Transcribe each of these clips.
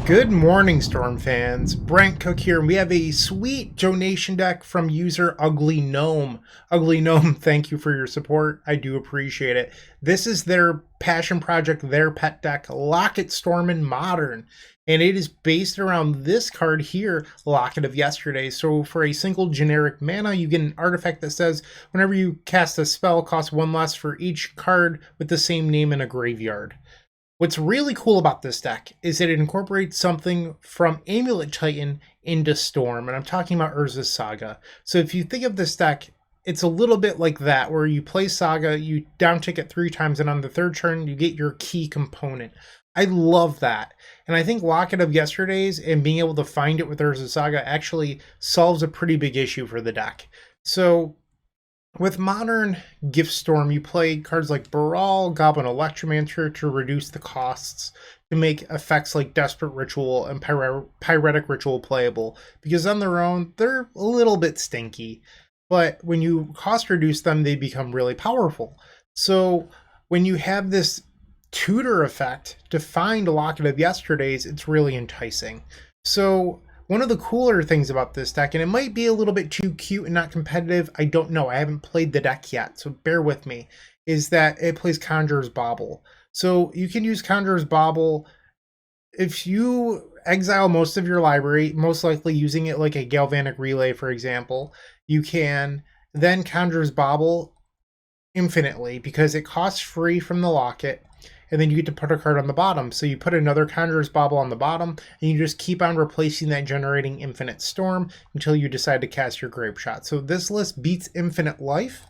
Good morning, Storm fans. Bryant Cook here, and we have a sweet donation deck from user Ugly Gnome. Ugly Gnome, thank you for your support. I do appreciate it. This is their passion project, their pet deck, Locket Storm in Modern. And it is based around this card here, Locket of Yesterdays. So for a single generic mana, you get an artifact that says whenever you cast a spell, costs one less for each card with the same name in a graveyard. What's really cool about this deck is that it incorporates something from Amulet Titan into Storm, and I'm talking about Urza's Saga. So if you think of this deck, it's a little bit like that, where you play Saga, you downtick it 3 times, and on the third turn, you get your key component. I love that. And I think Locket of Yesterdays and being able to find it with Urza's Saga actually solves a pretty big issue for the deck. So with Modern Gift Storm, you play cards like Baral, Goblin Electromancer to reduce the costs, to make effects like Desperate Ritual and Pyretic Ritual playable, because on their own, they're a little bit stinky. But when you cost reduce them, they become really powerful. So when you have this tutor effect to find Locket of Yesterdays, it's really enticing. So one of the cooler things about this deck, and it might be a little bit too cute and not competitive, I don't know, I haven't played the deck yet, so bear with me, is that it plays Conjurer's Bauble. So you can use Conjurer's Bauble if you exile most of your library, most likely using it like a Galvanic Relay, for example. You can then Conjurer's Bauble infinitely because it costs free from the Locket, and then you get to put a card on the bottom. So you put another Conjurer's Bauble on the bottom, and you just keep on replacing that, generating infinite Storm until you decide to cast your Grape Shot. So this list beats Infinite Life.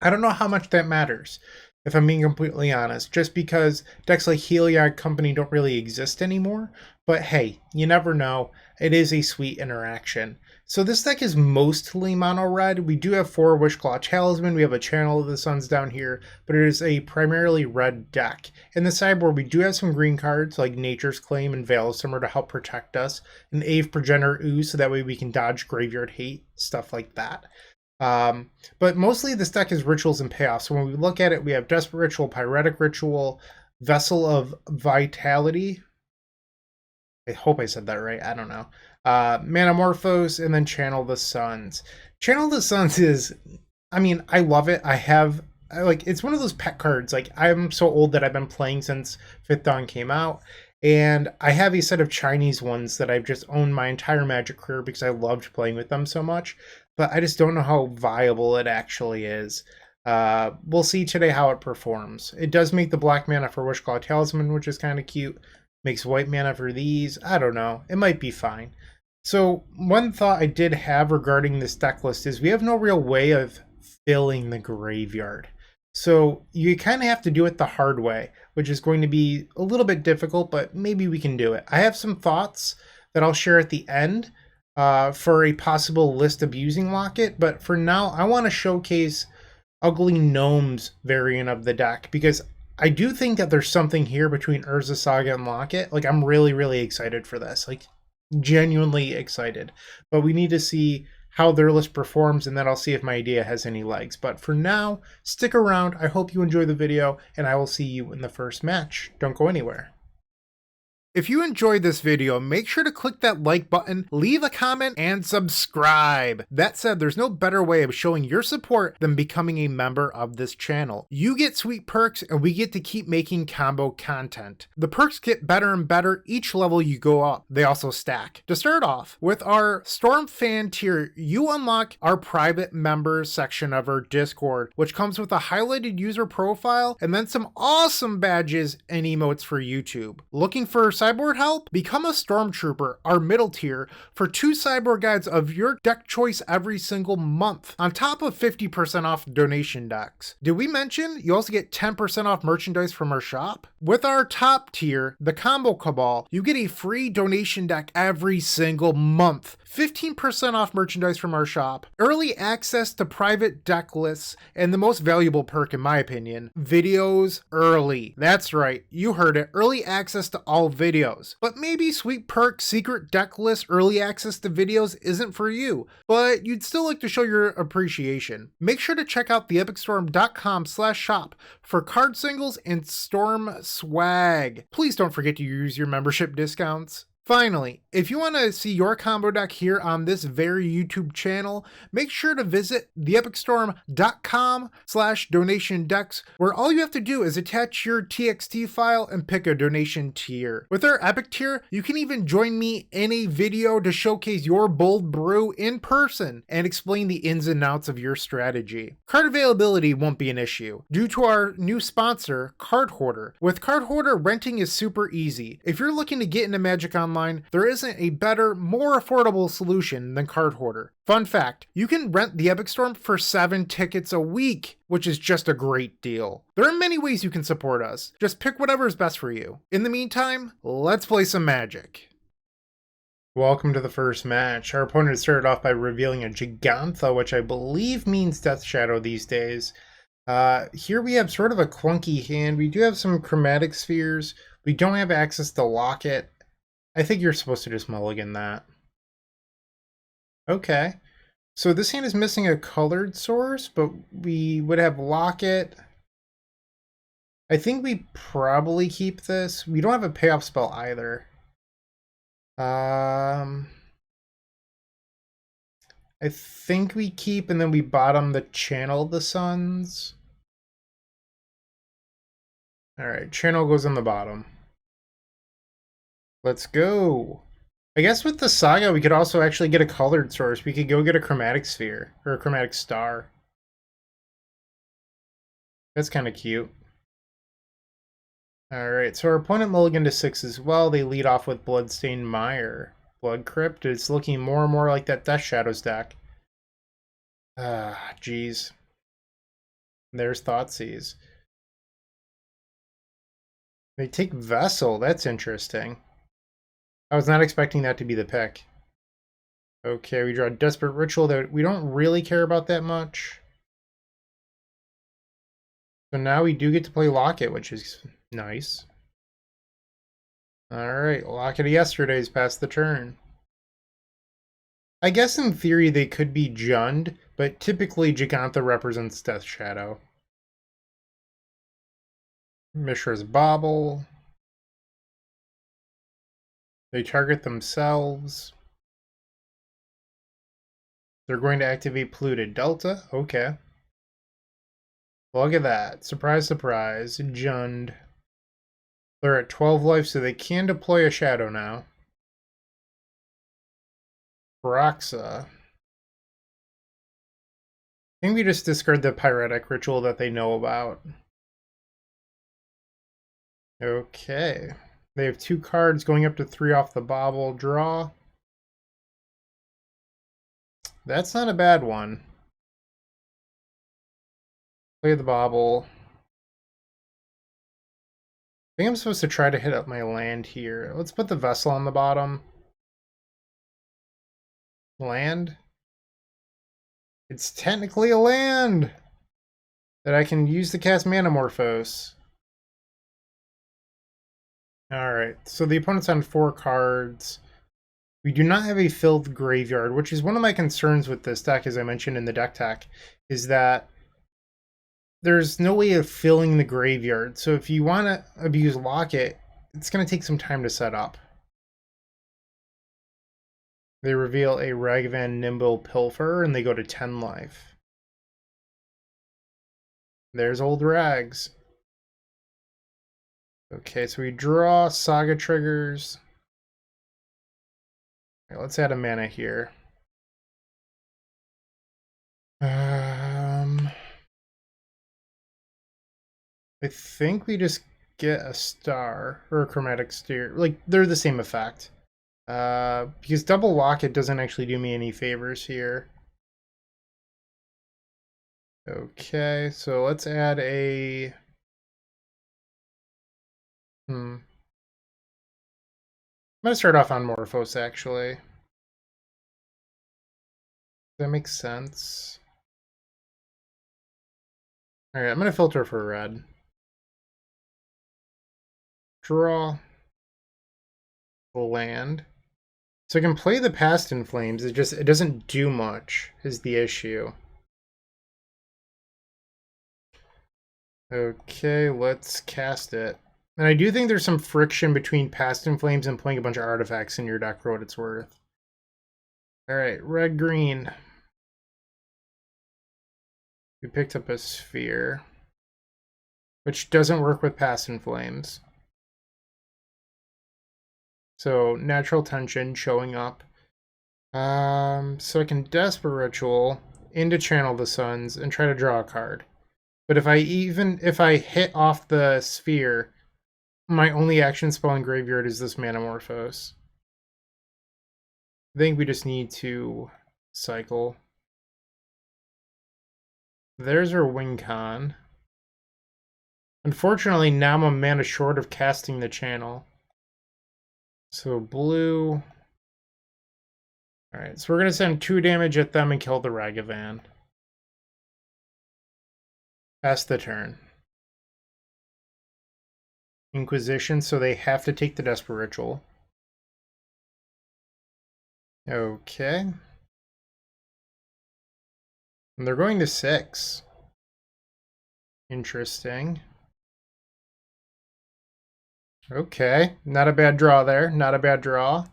I don't know how much that matters, if I'm being completely honest, just because decks like Heliod Company don't really exist anymore. But hey, you never know. It is a sweet interaction. So this deck is mostly mono red. We do have 4 Wishclaw Talisman. We have a Channel of the Suns down here, but it is a primarily red deck. In the sideboard, we do have some green cards like Nature's Claim and Veil of Summer to help protect us, and Ave Progenitor Ooze so that way we can dodge Graveyard Hate, stuff like that. But mostly this deck is rituals and payoffs. So when we look at it, we have Desperate Ritual, Pyretic Ritual, Vessel of Vitality. I hope I said that right. I don't know. Manamorphose, and then Channel the Suns. Channel the Suns is, I mean, I love it. It's one of those pet cards. Like, I'm so old that I've been playing since 5th Dawn came out. And I have a set of Chinese ones that I've just owned my entire Magic career because I loved playing with them so much. But I just don't know how viable it actually is. We'll see today how it performs. It does make the black mana for Wishclaw Talisman, which is kind of cute. Makes white mana for these. I don't know. It might be fine. So one thought I did have regarding this deck list is we have no real way of filling the graveyard. So you kind of have to do it the hard way, which is going to be a little bit difficult, but maybe we can do it. I have some thoughts that I'll share at the end for a possible list of using Locket, but for now I want to showcase Ugly Gnome's variant of the deck because I do think that there's something here between Urza, Saga, and Locket. Like, I'm really, really excited for this. Like, genuinely excited. But we need to see how their list performs, and then I'll see if my idea has any legs. But for now, stick around. I hope you enjoy the video, and I will see you in the first match. Don't go anywhere. If you enjoyed this video, make sure to click that like button, leave a comment, and subscribe. That said, there's no better way of showing your support than becoming a member of this channel. You get sweet perks, and we get to keep making combo content. The perks get better and better each level you go up. They also stack. To start off, with our Storm fan tier, you unlock our private members section of our Discord, which comes with a highlighted user profile and then some awesome badges and emotes for YouTube. Looking for sideboard help? Become a Stormtrooper, our middle tier, for 2 sideboard guides of your deck choice every single month, on top of 50% off donation decks. Did we mention you also get 10% off merchandise from our shop? With our top tier, the Combo Cabal, you get a free donation deck every single month, 15% off merchandise from our shop, early access to private deck lists, and the most valuable perk in my opinion, videos early. That's right, you heard it, early access to all videos videos. But maybe sweet perks, secret deck list, early access to videos isn't for you, but you'd still like to show your appreciation. Make sure to check out theepicstorm.com/shop for card singles and Storm swag. Please don't forget to use your membership discounts. Finally, if you want to see your combo deck here on this very YouTube channel, make sure to visit theepicstorm.com/donation decks, where all you have to do is attach your TXT file and pick a donation tier. With our Epic tier, you can even join me in a video to showcase your bold brew in person and explain the ins and outs of your strategy. Card availability won't be an issue due to our new sponsor, Card Hoarder. With Card Hoarder, renting is super easy. If you're looking to get into Magic Online, there isn't a better, more affordable solution than Card Hoarder. Fun fact, you can rent the Epic Storm for 7 tickets a week, which is just a great deal. There are many ways you can support us. Just pick whatever is best for you. In the meantime, let's play some Magic. Welcome to the first match. Our opponent started off by revealing a Gigantha, which I believe means Death Shadow these days. Here we have sort of a clunky hand. We do have some Chromatic Spheres. We don't have access to Locket. I think you're supposed to just mulligan that. Okay. So this hand is missing a colored source, but we would have Locket. I think we probably keep this. We don't have a payoff spell either. I think we keep and then we bottom the Channel of the Suns. Alright, Channel goes on the bottom. Let's go. I guess with the Saga, we could also actually get a colored source. We could go get a Chromatic Sphere, or a Chromatic Star. That's kind of cute. Alright, so our opponent mulliganed to 6 as well. They lead off with Bloodstained Mire. Blood Crypt. It's looking more and more like that Death Shadows deck. Ah, jeez. There's Thoughtseize. They take Vessel. That's interesting. I was not expecting that to be the pick. Okay, we draw Desperate Ritual that we don't really care about that much. So now we do get to play Locket, which is nice. Alright, Locket of Yesterdays past the turn. I guess in theory they could be Jund, but typically Gigantha represents Death Shadow. Mishra's Bauble. They target themselves. They're going to activate Polluted Delta. Okay. Look at that. Surprise, surprise. Jund. They're at 12 life, so they can deploy a shadow now. Broxa. I think we just discard the Pyretic Ritual that they know about. Okay. They have 2 cards going up to 3 off the bauble. Draw. That's not a bad one. Play the bauble. I think I'm supposed to try to hit up my land here. Let's put the Vessel on the bottom. Land. It's technically a land that I can use to cast Manamorphose. Alright, so the opponent's on 4 cards. We do not have a filled graveyard, which is one of my concerns with this deck, as I mentioned in the deck tech, is that there's no way of filling the graveyard. So if you want to abuse Locket, it's going to take some time to set up. They reveal a Ragavan Nimble Pilfer, and they go to 10 life. There's old Rags. Okay, so we draw Saga triggers. Right, let's add a mana here. I think we just get a star or a chromatic steer. Like, they're the same effect. Because double Locket doesn't actually do me any favors here. Okay, so let's add a... I'm gonna start off on Morphos, actually. That makes sense. Alright, I'm gonna filter for red. Draw. land. So I can play the Past in Flames, it doesn't do much, is the issue. Okay, let's cast it. And I do think there's some friction between Past in Flames and playing a bunch of artifacts in your deck for what it's worth. Alright, red-green. We picked up a sphere, which doesn't work with Past in Flames. So, natural tension showing up. So I can Desperate Ritual into Channel the Suns and try to draw a card. But if I hit off the sphere, my only action spell in graveyard is this Manamorphose. I think we just need to cycle. There's our win con. Unfortunately, now I'm a mana short of casting the channel. So blue. Alright, so we're going to send 2 damage at them and kill the Ragavan. Pass the turn. Inquisition, so they have to take the Desperate Ritual. Okay. And they're going to 6. Interesting. Okay, not a bad draw there. Not a bad draw.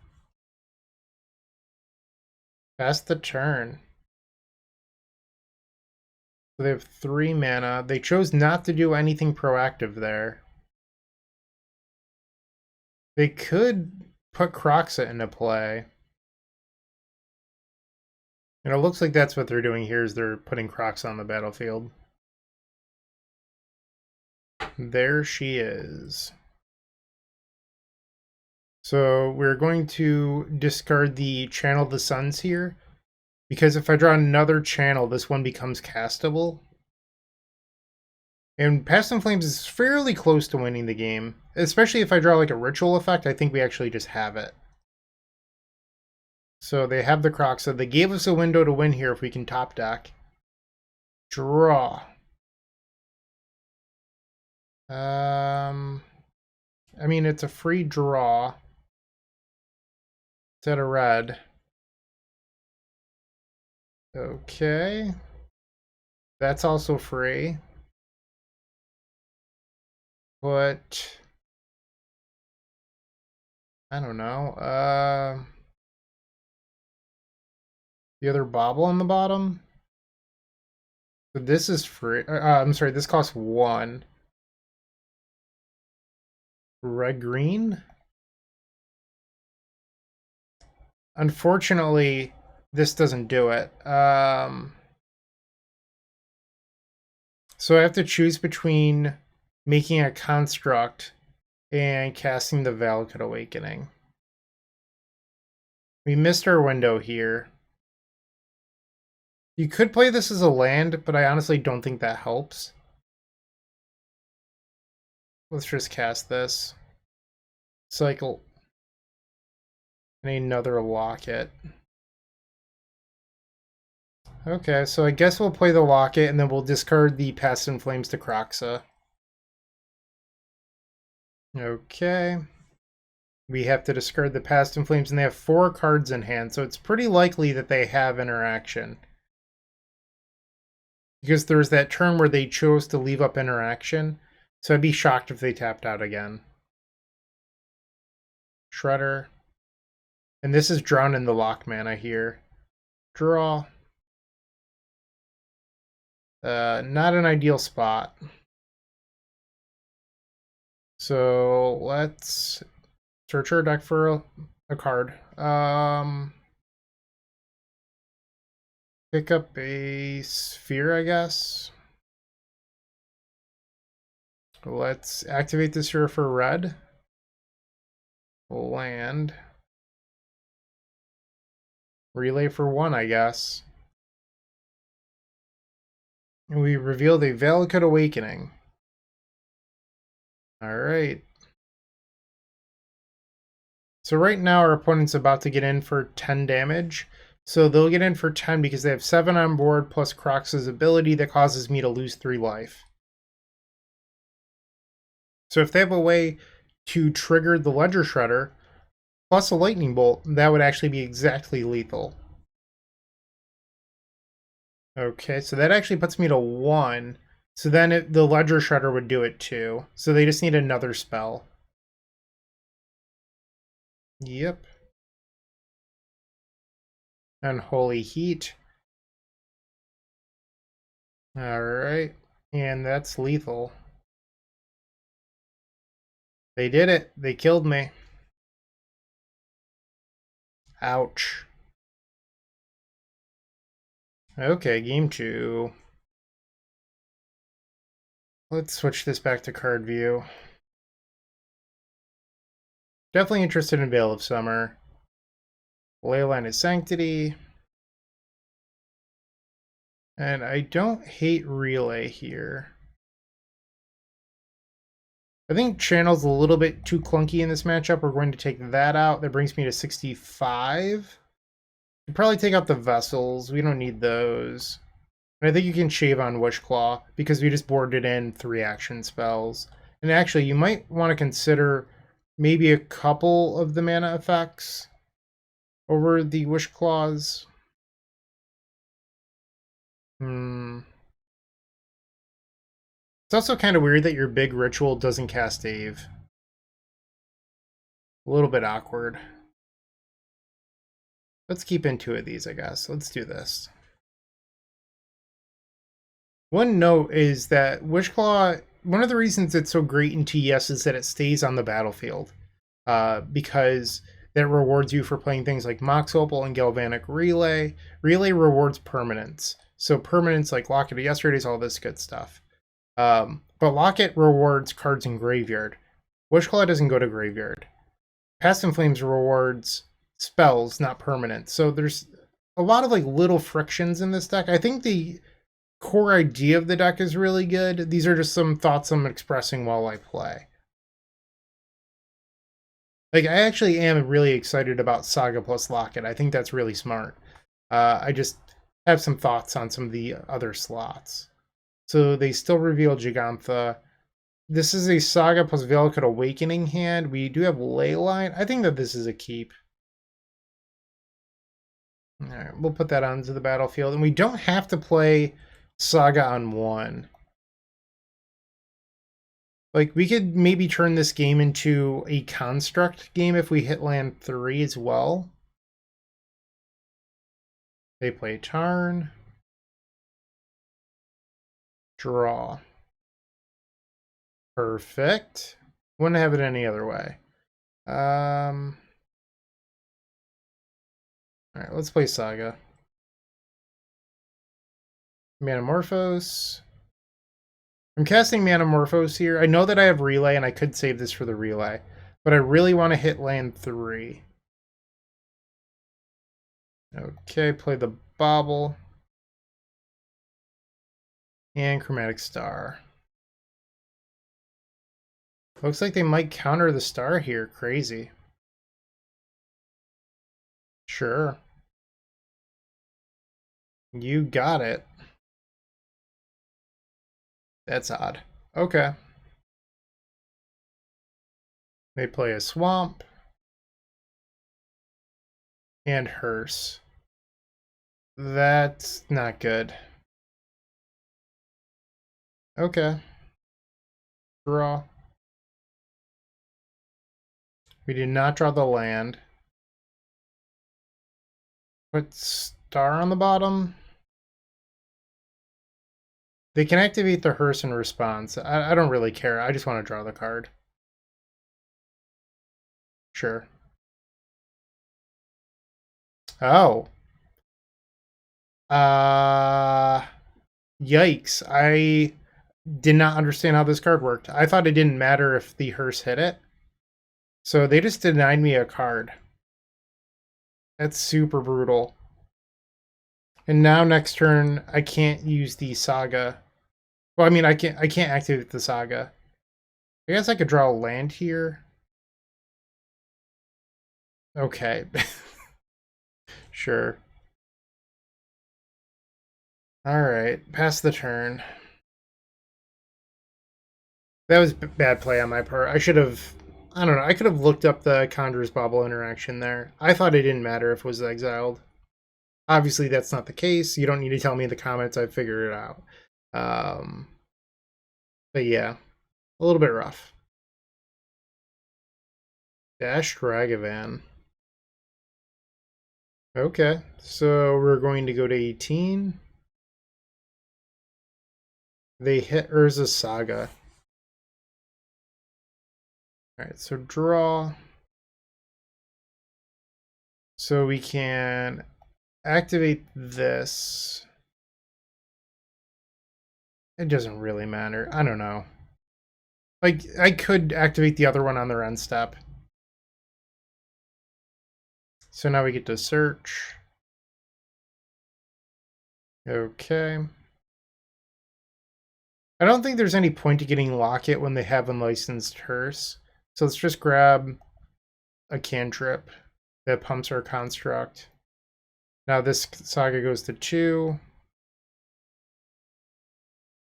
Pass the turn. So they have 3 mana. They chose not to do anything proactive there. They could put Kroxa into play. And it looks like that's what they're doing here, is they're putting Kroxa on the battlefield. There she is. So we're going to discard the Channel the Suns here, because if I draw another channel, this one becomes castable. And Past in Flames is fairly close to winning the game, especially if I draw like a ritual effect. I think we actually just have it. So they have the Kroxa. They gave us a window to win here if we can top deck. Draw. I mean, it's a free draw. It's at a red. Okay. That's also free. But I don't know. The other bauble on the bottom. So this is free. I'm sorry, this costs 1. Red green. Unfortunately, this doesn't do it. So I have to choose between making a construct and casting the Valakut Awakening. We missed our window here. You could play this as a land, but I honestly don't think that helps. Let's just cast this. Cycle. And another Locket. Okay, so I guess we'll play the Locket and then we'll discard the Past in Flames to Kroxa. Okay. We have to discard the Past in Flames and they have 4 cards in hand, so it's pretty likely that they have interaction. Because there's that turn where they chose to leave up interaction, so I'd be shocked if they tapped out again. Shredder. And this is drawn in the lock mana here. Draw. Not an ideal spot. So let's search our deck for a card. Pick up a sphere, I guess. Let's activate the sphere for red. Land. Relay for 1, I guess. And we revealed a Valakut Awakening. Alright. So right now our opponent's about to get in for 10 damage. So they'll get in for 10 because they have 7 on board plus Kroxa's ability that causes me to lose 3 life. So if they have a way to trigger the Ledger Shredder, plus a lightning bolt. That would actually be exactly lethal. Okay, so that actually puts me to 1. So then the Ledger Shredder would do it too. So they just need another spell. Yep. Unholy Heat. Alright. And that's lethal. They did it. They killed me. Ouch. Okay, game 2. Let's switch this back to card view. Definitely interested in Veil of Summer. Leyline of Sanctity. And I don't hate Relay here. I think Channel's a little bit too clunky in this matchup. We're going to take that out. That brings me to 65. We'll probably take out the Vessels. We don't need those. And I think you can shave on Wishclaw because we just boarded in 3 action spells. And actually, you might want to consider maybe a couple of the mana effects over the Wishclaws. It's also kind of weird that your big ritual doesn't cast Dave. A little bit awkward. Let's keep in 2 of these, I guess. Let's do this. One note is that Wishclaw, one of the reasons it's so great in TES is that it stays on the battlefield. Because that rewards you for playing things like Mox Opal and Galvanic Relay. Relay rewards permanence. So permanence like Locket of Yesterdays, all this good stuff. But Locket rewards cards in Graveyard. Wishclaw doesn't go to Graveyard. Past in Flames rewards spells, not permanent. So there's a lot of like little frictions in this deck. I think the core idea of the deck is really good. These are just some thoughts I'm expressing while I play. Like, I actually am really excited about Saga plus Locket. I think that's really smart. I just have some thoughts on some of the other slots. So they still reveal Gigantha. This is a Saga plus Velvet Awakening hand. We do have Leyline. I think that this is a keep. Alright, we'll put that onto the battlefield. And we don't have to play Saga on 1. Like, we could maybe turn this game into a construct game if we hit land 3 as well. They play Tarn. Draw. Perfect. Wouldn't have it any other way. Alright, let's play Saga. Manamorphose. I'm casting Manamorphose here. I know that I have Relay, and I could save this for the Relay. But I really want to hit land 3. Okay, play the Bobble. And Chromatic Star. Looks like they might counter the star here. Crazy. Sure. You got it. That's odd. Okay. They play a Swamp. And Hearse. That's not good. Okay. Draw. We did not draw the land. Put star on the bottom. They can activate the Hearse in response. I don't really care. I just want to draw the card. Sure. Oh. Yikes. I did not understand how this card worked. I thought it didn't matter if the Hearse hit it. So they just denied me a card. That's super brutal. And now next turn I can't use the Saga. Well, I mean I can't activate the Saga. I guess I could draw a land here. Okay. Sure. Alright, pass the turn. That was bad play on my part. I should have I don't know. I could have looked up the Conjurer's Bauble interaction there. I thought it didn't matter if it was exiled. Obviously, that's not the case. You don't need to tell me in the comments. I figured it out. But yeah, a little bit rough. Dash Dragavan. Okay, so we're going to go to 18. They hit Urza Saga. Alright, so draw. So we can activate this. It doesn't really matter. I don't know. Like, I could activate the other one on their end step. So now we get to search. Okay. I don't think there's any point to getting Locket when they have unlicensed Hearse. So let's just grab a cantrip that pumps our construct. Now this Saga goes to 2.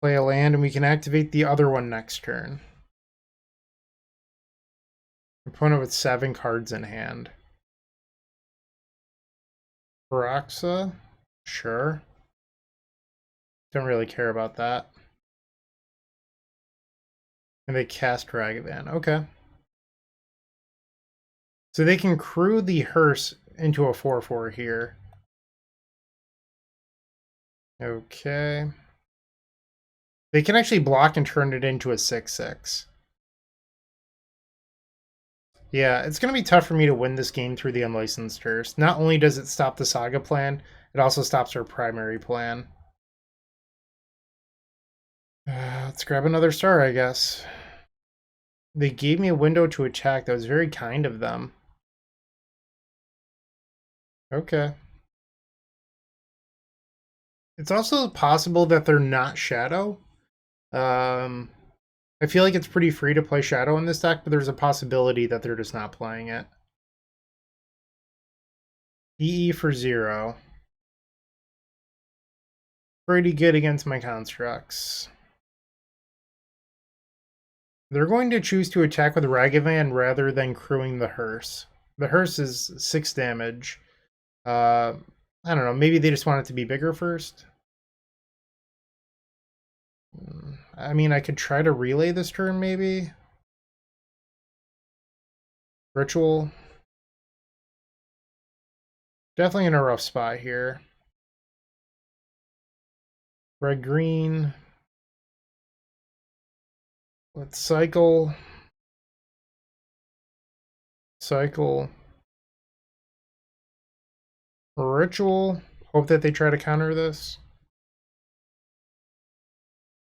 Play a land, and we can activate the other one next turn. Opponent with 7 cards in hand. Urza? Sure. Don't really care about that. And they cast Dragavan. Okay. So they can crew the Hearse into a 4/4 here. Okay. They can actually block and turn it into a 6/6. Yeah, it's going to be tough for me to win this game through the unlicensed Hearse. Not only does it stop the Saga plan, it also stops our primary plan. Let's grab another star, I guess. They gave me a window to attack. That was very kind of them. Okay. It's also possible that they're not Shadow. I feel like it's pretty free to play Shadow in this deck, but there's a possibility that they're just not playing it. EE for 0. Pretty good against my constructs. They're going to choose to attack with Ragavan rather than crewing the Hearse. The Hearse is 6 damage. I don't know, maybe they just want it to be bigger first? I mean, I could try to relay this turn, maybe? Ritual. Definitely in a rough spot here. Red-green. Let's cycle. Cycle. Ritual. Hope that they try to counter this.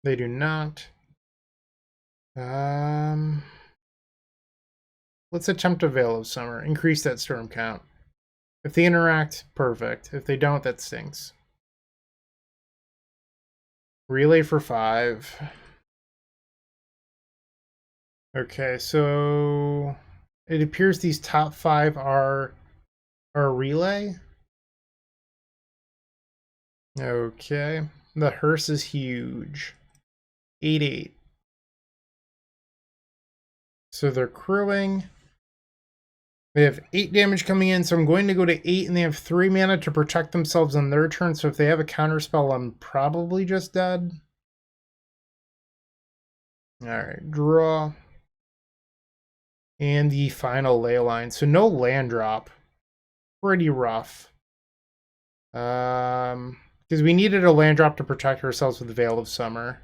They do not. Let's attempt a Veil of Summer. Increase that storm count. If they interact, perfect. If they don't, that stinks. Relay for 5. Okay, so it appears these top 5 are relay. Okay, the Hearse is huge. 8/8. So they're crewing. They have 8 damage coming in, so I'm going to go to 8, and they have 3 mana to protect themselves on their turn, so if they have a counterspell, I'm probably just dead. Alright, draw. And the final ley line. So no land drop. Pretty rough. Because we needed a land drop to protect ourselves with the Veil of Summer.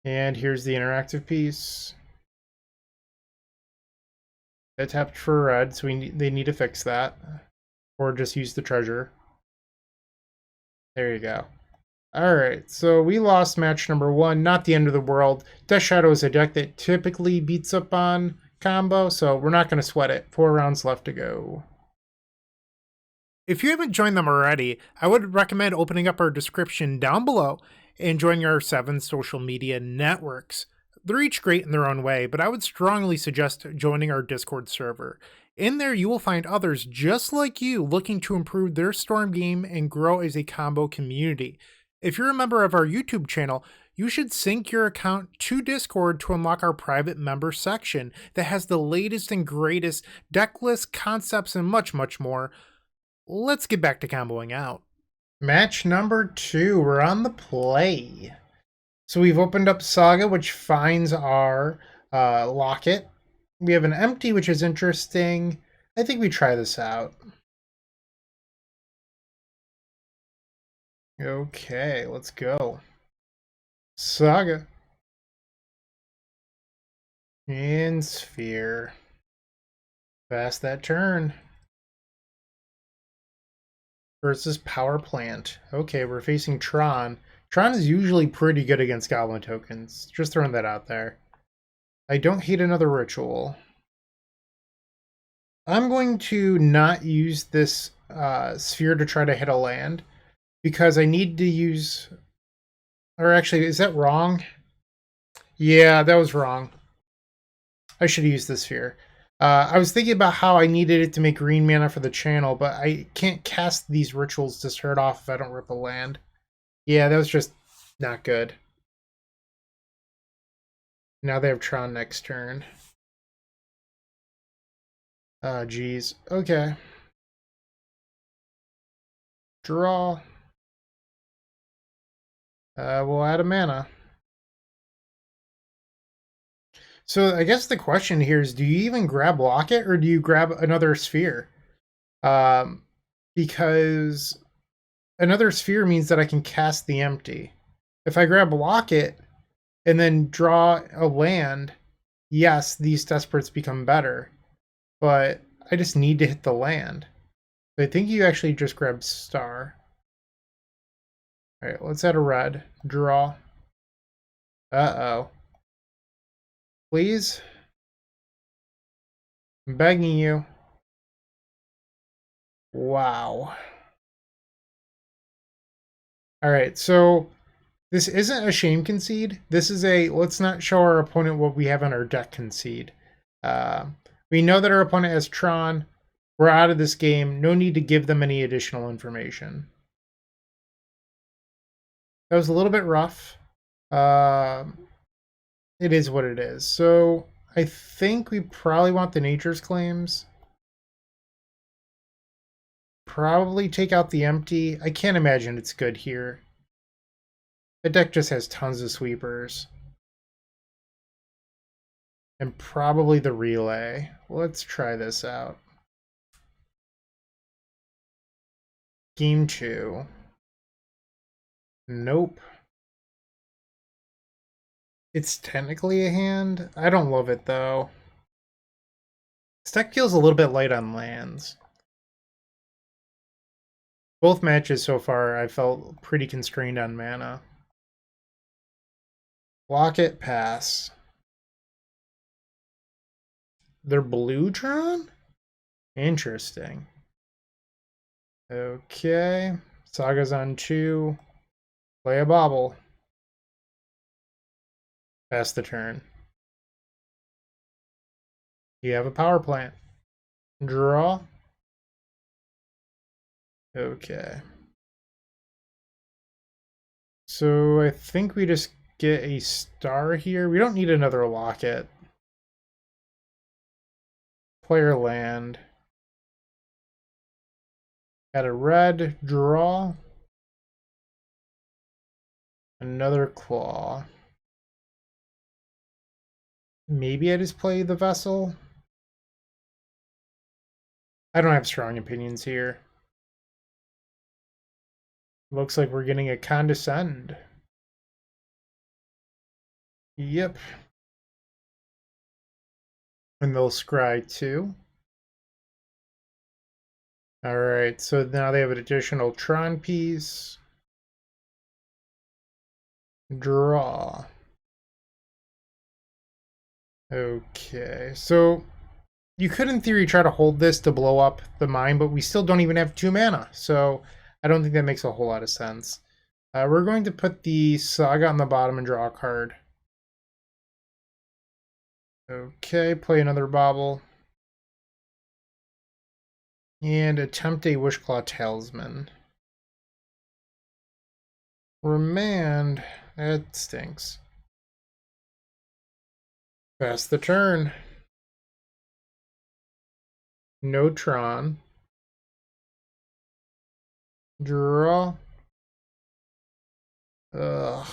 And here's the interactive piece. I tapped for red, so they need to fix that. Or just use the treasure. There you go. Alright, so we lost match number 1. Not the end of the world. Death Shadow is a deck that typically beats up on combo, so we're not going to sweat it. 4 rounds left to go. If you haven't joined them already, I would recommend opening up our description down below and joining our 7 social media networks. They're each great in their own way, but I would strongly suggest joining our Discord server. In there, you will find others just like you looking to improve their Storm game and grow as a combo community. If you're a member of our YouTube channel, you should sync your account to Discord to unlock our private member section that has the latest and greatest deck lists, concepts, and much, much more. Let's get back to comboing out. Match number 2, we're on the play. So we've opened up Saga, which finds our Locket. We have an empty, which is interesting. I think we try this out. Okay, let's go. Saga. And Sphere. Fast that turn. Versus Power Plant. Okay, we're facing Tron. Tron is usually pretty good against Goblin tokens. Just throwing that out there. I don't hate another Ritual. I'm going to not use this Sphere to try to hit a land, because I need to use... Or actually, is that wrong? Yeah, that was wrong. I should use the Sphere. I was thinking about how I needed it to make green mana for the channel, but I can't cast these rituals to start off if I don't rip a land. Yeah, that was just not good. Now they have Tron next turn. Oh, geez. Okay. Draw. We'll add a mana. So I guess the question here is, do you even grab Locket or do you grab another Sphere? Because another Sphere means that I can cast the empty. If I grab Locket and then draw a land, yes, these Desperates become better. But I just need to hit the land. So I think you actually just grab Star. Alright, let's add a red. Draw. Uh-oh. Please? I'm begging you. Wow. Alright, so this isn't a shame concede. This is a let's not show our opponent what we have on our deck concede. We know that our opponent has Tron. We're out of this game. No need to give them any additional information. That was a little bit rough. It is what it is. So I think we probably want the Nature's Claims. Probably take out the empty. I can't imagine it's good here. The deck just has tons of sweepers. And probably the relay. Let's try this out. Game 2. Nope. It's technically a hand. I don't love it though. This deck feels a little bit light on lands. Both matches so far I felt pretty constrained on mana. Locket, pass. They're Blue Tron? Interesting. Okay. Saga's on 2. Play a bobble. Pass the turn. You have a power plant. Draw. Okay. So I think we just get a star here. We don't need another Locket. Player land. Add a red. Draw. Another claw. Maybe I just play the vessel. I don't have strong opinions here. Looks like we're getting a condescend. Yep. And they'll scry too. Alright, so now they have an additional Tron piece. Draw. Okay, so you could in theory try to hold this to blow up the mine, but we still don't even have 2 mana, so I don't think that makes a whole lot of sense. We're going to put the Saga on the bottom and draw a card. Okay, play another bobble. And attempt a Wishclaw Talisman. Remand. That stinks. Pass the turn. No Tron. Draw. Ugh.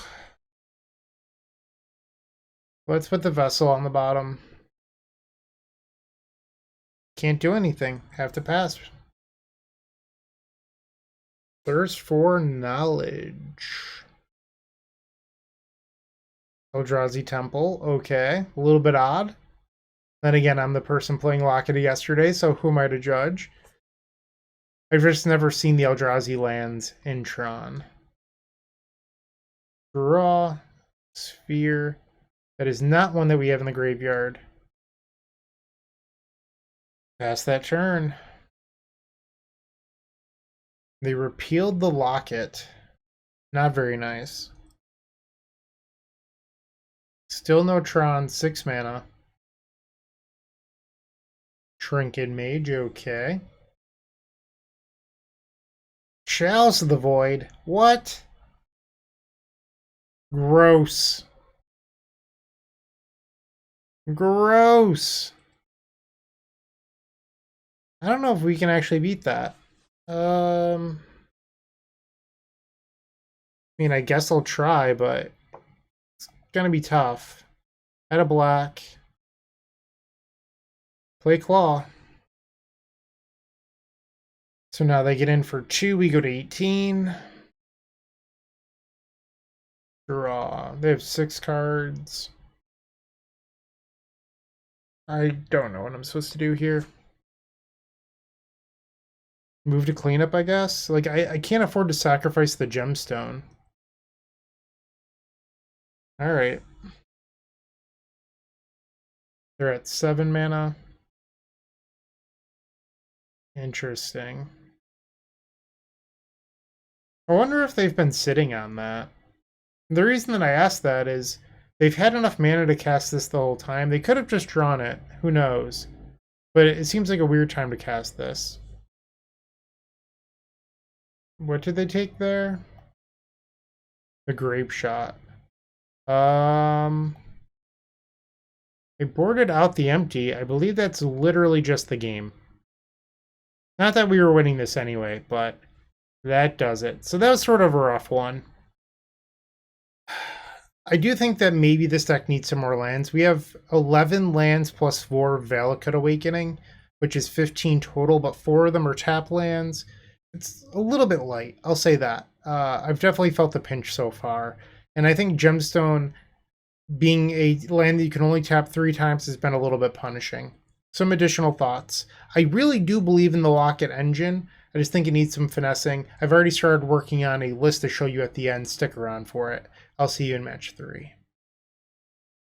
Let's put the vessel on the bottom. Can't do anything. Have to pass. Thirst for knowledge. Eldrazi Temple. Okay. A little bit odd. Then again, I'm the person playing Locket of Yesterdays, so who am I to judge? I've just never seen the Eldrazi lands in Tron. Draw. Sphere. That is not one that we have in the graveyard. Pass that turn. They repealed the Locket. Not very nice. Still no Tron, 6 mana. Trinket Mage, okay. Chalice of the Void. What? Gross. Gross. I don't know if we can actually beat that. I mean, I guess I'll try, but it's gonna be tough. Add a black. Play Claw. So now they get in for 2. We go to 18. Draw. They have 6 cards. I don't know what I'm supposed to do here. Move to cleanup, I guess? Like, I can't afford to sacrifice the gemstone. Alright. They're at 7 mana. Interesting. I wonder if they've been sitting on that. The reason that I asked that is they've had enough mana to cast this the whole time. They could have just drawn it. Who knows? But it seems like a weird time to cast this. What did they take there? The Grape Shot. They boarded out the empty. I believe that's literally just the game. Not that we were winning this anyway, but that does it. So that was sort of a rough one. I do think that maybe this deck needs some more lands. We have 11 lands plus 4 Valakut Awakening, which is 15 total, but 4 of them are tap lands. It's a little bit light, I'll say that. I've definitely felt the pinch so far. And I think Gemstone being a land that you can only tap 3 times has been a little bit punishing. Some additional thoughts. I really do believe in the Locket engine. I just think it needs some finessing. I've already started working on a list to show you at the end. Stick around for it. I'll see you in match 3.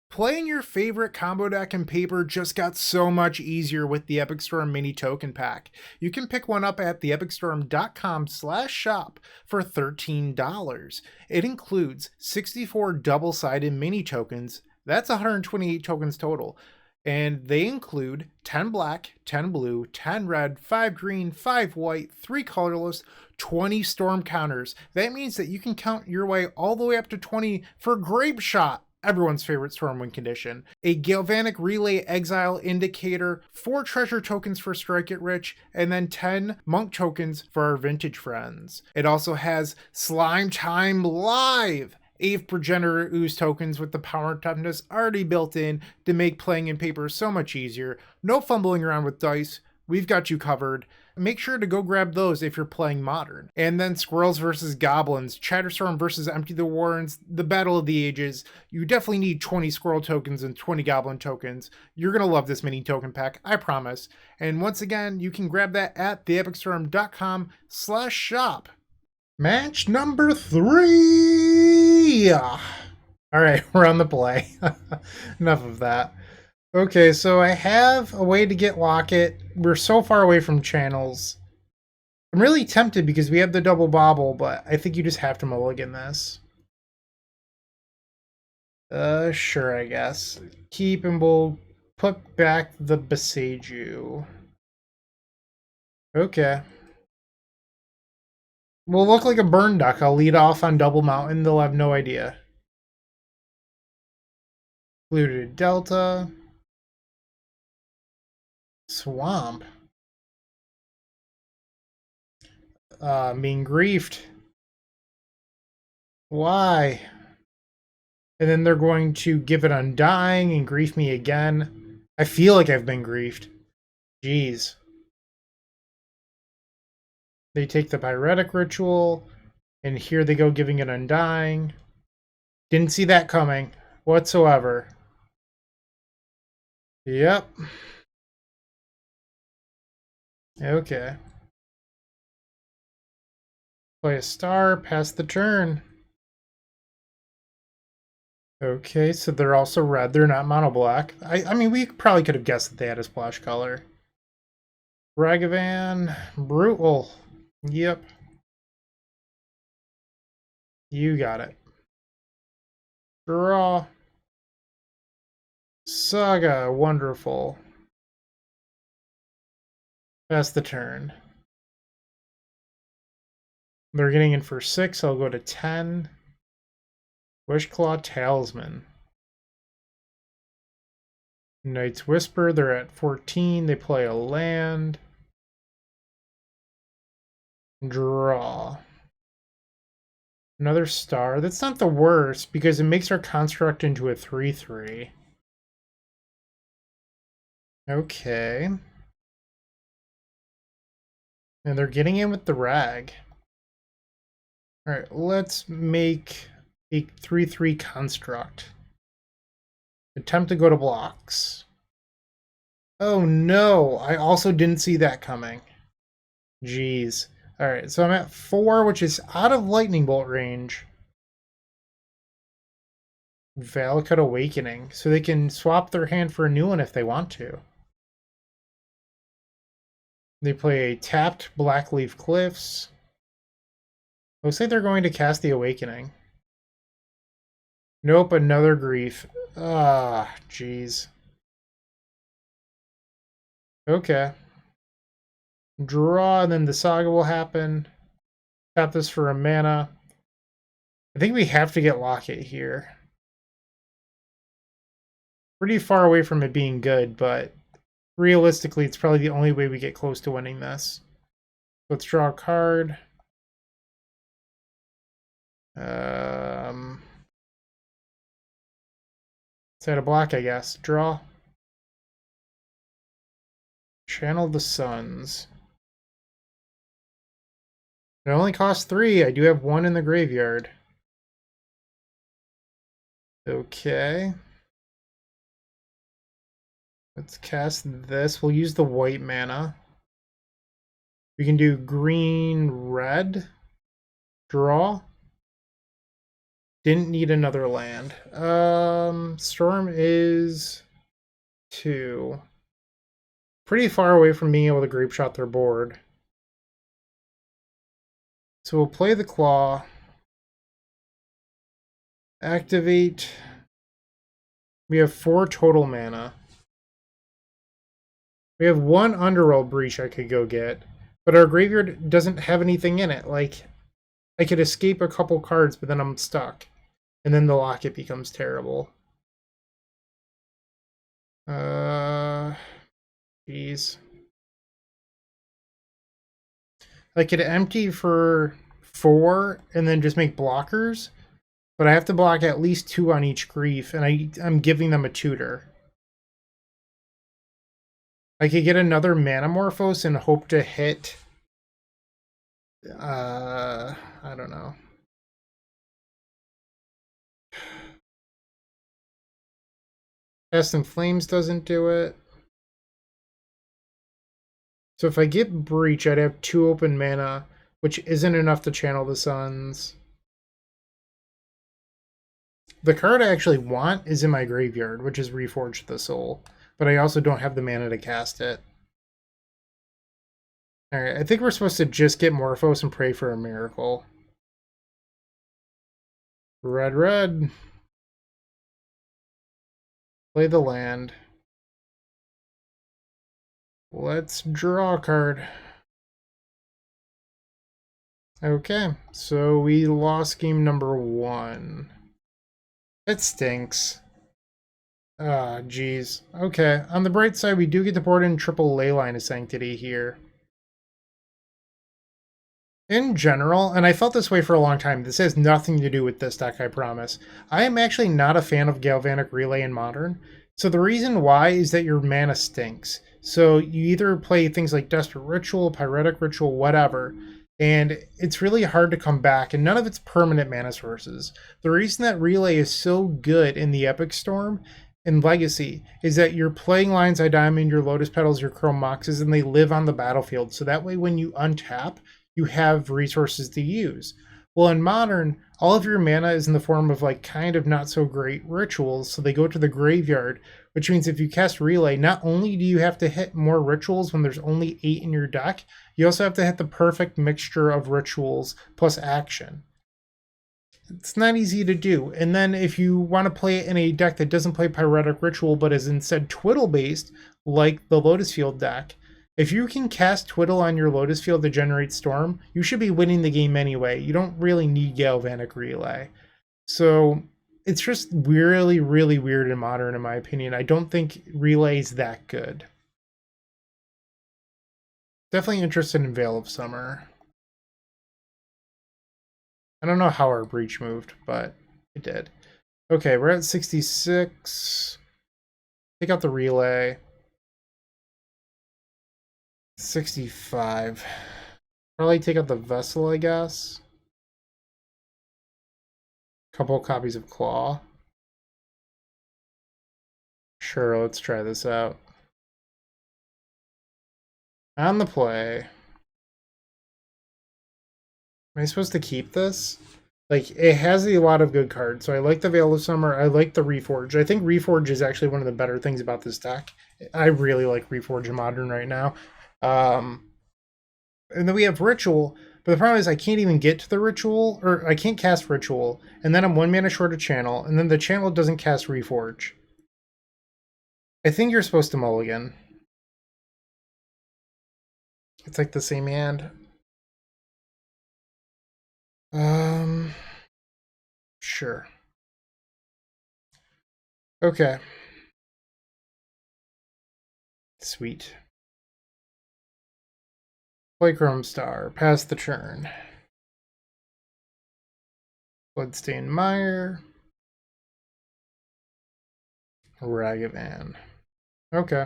Playing your favorite combo deck in Paper just got so much easier with the Epic Storm Mini Token Pack. You can pick one up at theepicstorm.com/shop for $13. It includes 64 double-sided mini tokens. That's 128 tokens total. And they include 10 black, 10 blue, 10 red, 5 green, 5 white, 3 colorless, 20 storm counters. That means that you can count your way all the way up to 20 for Grape Shot, everyone's favorite Stormwind condition, a Galvanic Relay Exile Indicator, 4 treasure tokens for Strike It Rich, and then 10 monk tokens for our vintage friends. It also has Slime Time Live, 8 Progenitor Ooze tokens with the power and toughness already built in to make playing in Paper so much easier. No fumbling around with dice. We've got you covered. Make sure to go grab those if you're playing Modern. And then Squirrels versus Goblins, Chatterstorm versus Empty the Warrens, the Battle of the Ages. You definitely need 20 Squirrel tokens and 20 Goblin tokens. You're going to love this mini token pack, I promise. And once again, you can grab that at theepicstorm.com/shop. Match number 3! Alright, we're on the play. Enough of that. Okay, so I have a way to get Locket. We're so far away from channels. I'm really tempted because we have the double bobble, but I think you just have to mulligan this. Sure, I guess. Keep and we'll put back the Beseju. Okay. Will look like a burn duck. I'll lead off on Double Mountain. They'll have no idea. Polluted Delta. Swamp. Being griefed. Why? And then they're going to give it Undying and grief me again. I feel like I've been griefed. Jeez. They take the Pyretic Ritual, and here they go giving it Undying. Didn't see that coming whatsoever. Yep. Okay. Play a star, pass the turn. Okay, so they're also red. They're not mono black. I mean, we probably could have guessed that they had a splash color. Ragavan, brutal. Yep. You got it. Draw. Saga, wonderful. Pass the turn. They're getting in for 6. I'll go to 10. Wishclaw Talisman. Knight's Whisper, they're at 14. They play a land. Draw. Another star. That's not the worst because it makes our construct into a 3/3. Okay. And they're getting in with the rag. Alright, let's make a 3/3 construct. Attempt to go to blocks. Oh no, I also didn't see that coming. Jeez. Alright, so I'm at 4, which is out of lightning bolt range. Valakut Awakening, so they can swap their hand for a new one if they want to. They play a tapped Blackleaf Cliffs. Looks like they're going to cast the Awakening. Nope, another grief. Ah, jeez. Okay. Draw, and then the Saga will happen. Tap this for a mana. I think we have to get Locket here. Pretty far away from it being good, but realistically, it's probably the only way we get close to winning this. Let's draw a card. It's out of black, I guess. Draw. Channel the Suns. It only costs 3. I do have 1 in the graveyard. Okay. Let's cast this. We'll use the white mana. We can do green, red. Draw. Didn't need another land. Storm is 2. Pretty far away from being able to grape shot their board. So we'll play the claw. Activate. We have 4 total mana. We have 1 Underworld Breach I could go get, but our graveyard doesn't have anything in it. Like, I could escape a couple cards, but then I'm stuck. And then the Locket becomes terrible. Jeez. I could empty for 4 and then just make blockers, but I have to block at least 2 on each grief, and I'm giving them a tutor. I could get another Manamorphose and hope to hit. I don't know. Past and Flames doesn't do it. So if I get Breach, I'd have 2 open mana, which isn't enough to channel the Suns. The card I actually want is in my graveyard, which is Reforge the Soul, but I also don't have the mana to cast it. Alright, I think we're supposed to just get Morphos and pray for a miracle. Red, red. Play the land. Let's draw a card. Okay, so we lost game number 1. It stinks. Ah, geez. Okay, on the bright side, we do get to board in triple Leyline of Sanctity here. In general, and I felt this way for a long time, this has nothing to do with this deck, I promise. I am actually not a fan of Galvanic Relay in Modern. So the reason why is that your mana stinks. So you either play things like Desperate Ritual, Pyretic Ritual, whatever, and it's really hard to come back, and none of it's permanent mana sources. The reason that Relay is so good in the Epic Storm and Legacy is that you're playing Lion's Eye Diamond, your Lotus Petals, your Chrome Moxes, and they live on the battlefield. So that way when you untap, you have resources to use. Well, in Modern, all of your mana is in the form of like kind of not so great rituals, so they go to the graveyard, which means if you cast Relay, not only do you have to hit more rituals when there's only 8 in your deck, you also have to hit the perfect mixture of rituals plus action. It's not easy to do. And then if you want to play it in a deck that doesn't play Pyretic Ritual but is instead Twiddle based, like the Lotus Field deck, if you can cast Twiddle on your Lotus Field to generate Storm, you should be winning the game anyway. You don't really need Galvanic Relay. So it's just really, really weird in Modern, in my opinion. I don't think Relay is that good. Definitely interested in Veil of Summer. I don't know how our Breach moved, but it did. Okay, we're at 66. Take out the Relay. 65. Probably take out the Vessel, I guess. Couple copies of Claw. Sure, let's try this out. On the play. Am I supposed to keep this? Like, it has a lot of good cards. So I like the Veil of Summer. I like the Reforge. I think Reforge is actually one of the better things about this deck. I really like Reforge in Modern right now. And then we have Ritual. But the problem is I can't even get to the Ritual, or I can't cast Ritual. And then I'm 1 mana short of Channel. And then the Channel doesn't cast Reforge. I think you're supposed to mulligan. It's like the same hand. Sure. Okay. Sweet. Play Chrome Star. Pass the turn. Bloodstained Mire. Ragavan. Okay.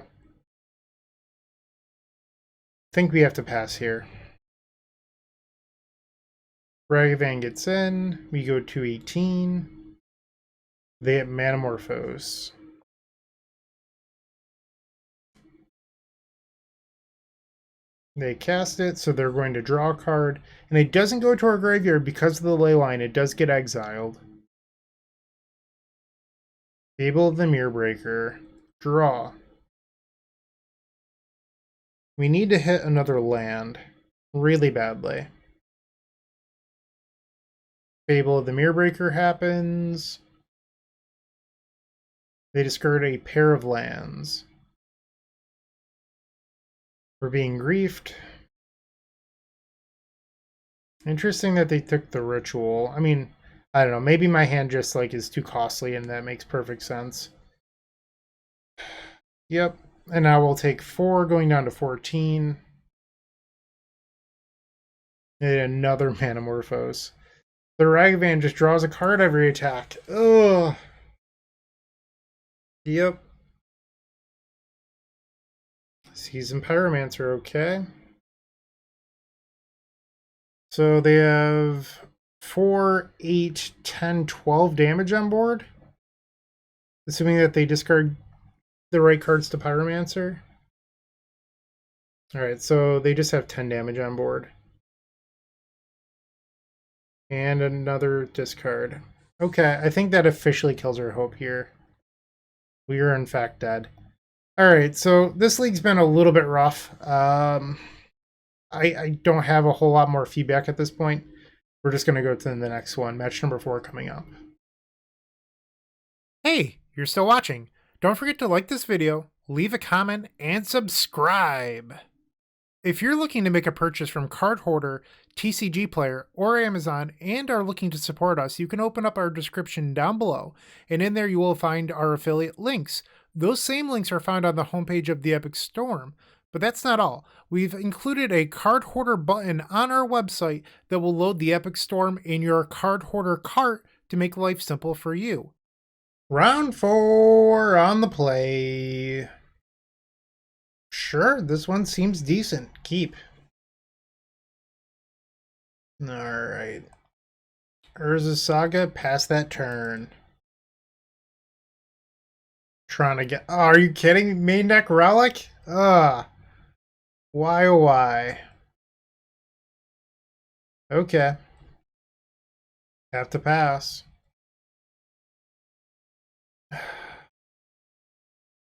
Think we have to pass here. Ragavan gets in. We go to 18. They hit Manamorphose. They cast it, so they're going to draw a card. And it doesn't go to our graveyard because of the ley line. It does get exiled. Fable of the Mirrorbreaker. Draw. We need to hit another land. Really badly. Fable of the Mirrorbreaker happens. They discard a pair of lands. We're being griefed. Interesting that they took the Ritual. I mean, I don't know. Maybe my hand just like is too costly and that makes perfect sense. Yep. And now we'll take 4 going down to 14. And another Manamorphose. The Ragavan just draws a card every attack. Ugh. Yep. Season Pyromancer, okay. So they have 4, 8, 10, 12 damage on board. Assuming that they discard the right cards to Pyromancer. Alright, so they just have 10 damage on board. And another discard. Okay, I think that officially kills our hope here. We are in fact dead. Alright, so this league's been a little bit rough. I don't have a whole lot more feedback at this point. We're just going to go to the next one. Match number 4 coming up. Hey, you're still watching. Don't forget to like this video, leave a comment, and subscribe. If you're looking to make a purchase from Card Hoarder, TCG Player, or Amazon and are looking to support us, you can open up our description down below, and in there you will find our affiliate links. Those same links are found on the homepage of the Epic Storm. But that's not all. We've included a Card Hoarder button on our website that will load the Epic Storm in your Card Hoarder cart to make life simple for you. Round 4 on the play. Sure, this one seems decent. Keep. Alright. Urza Saga, pass that turn. Trying to get... Oh, are you kidding? Main deck Relic? Ugh. Why, oh why? Okay. Have to pass.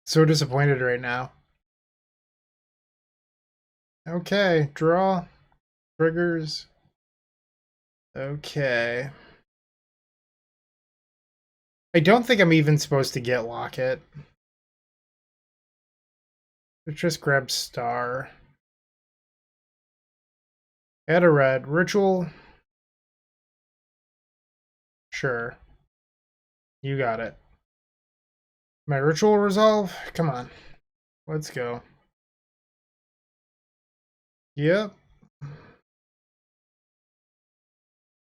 So disappointed right now. Okay, draw. Triggers. Okay. I don't think I'm even supposed to get Locket. Let's just grab Star. Add a red. Ritual. Sure. You got it. My ritual resolve? Come on. Let's go. Yep.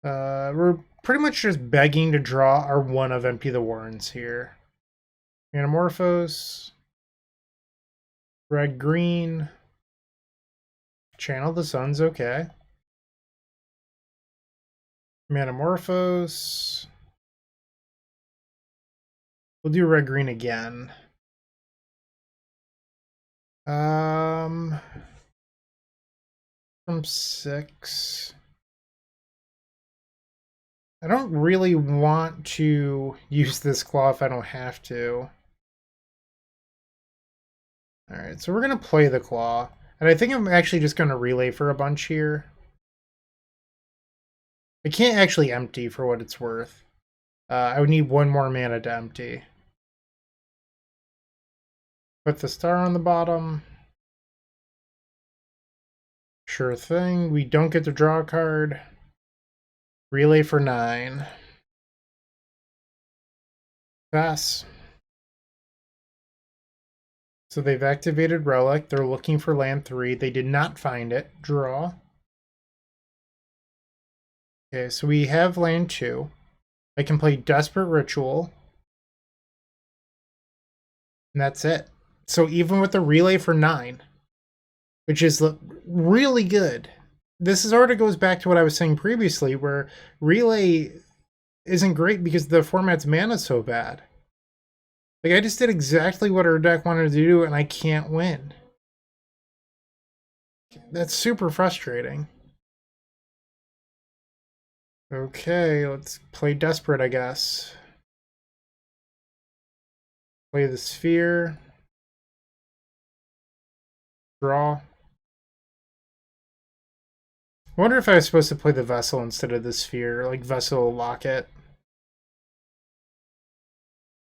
We're pretty much just begging to draw our one of Empty the Warrens here. Anamorphose. Red, green. Channel the Sun's okay. Manamorphose. We'll do red, green again. From 6. I don't really want to use this claw if I don't have to. Alright, so we're going to play the claw. And I think I'm actually just going to relay for a bunch here. I can't actually empty for what it's worth. I would need one more mana to empty. Put the star on the bottom. Sure thing. We don't get to draw a card. Relay for 9. Pass. So they've activated Relic. They're looking for land 3. They did not find it. Draw. Okay, so we have land 2. I can play Desperate Ritual. And that's it. So even with the relay for 9, which is really good, this sort of goes back to what I was saying previously, where relay isn't great because the format's mana's so bad. Like, I just did exactly what our deck wanted to do, and I can't win. That's super frustrating. Okay, let's play Desperate, I guess. Play the Sphere. Draw. I wonder if I was supposed to play the Vessel instead of the Sphere, like Vessel Locket.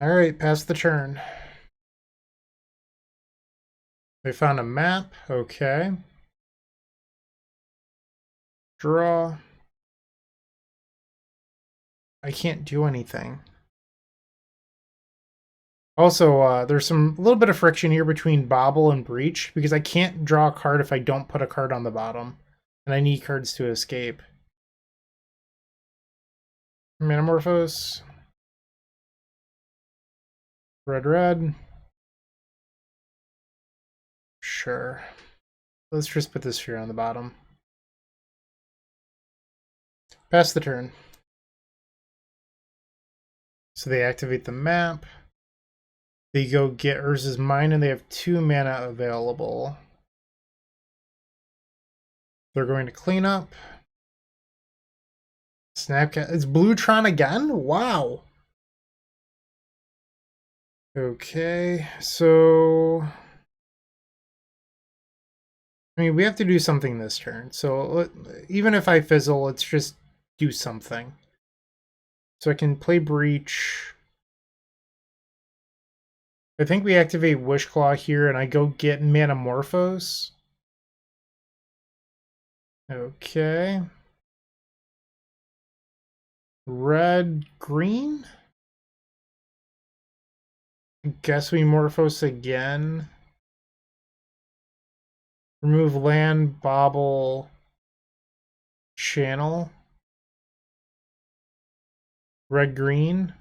Alright, pass the turn. They found a map, okay. Draw. I can't do anything. Also, there's a little bit of friction here between Bobble and Breach, because I can't draw a card if I don't put a card on the bottom. And I need cards to escape. Manamorphose. Red, red. Sure. Let's just put this here on the bottom. Pass the turn. So they activate the map. They go get Urza's Mine, and they have 2 mana available. They're going to clean up. Snapcat. It's Blue Tron again? Wow. Okay, so... I mean, we have to do something this turn. So even if I fizzle, let's just do something. So I can play Breach. I think we activate Wishclaw here, and I go get Manamorphose. Okay. Red, green? Guess we Morphos again. Remove land, bobble, channel. Red, green.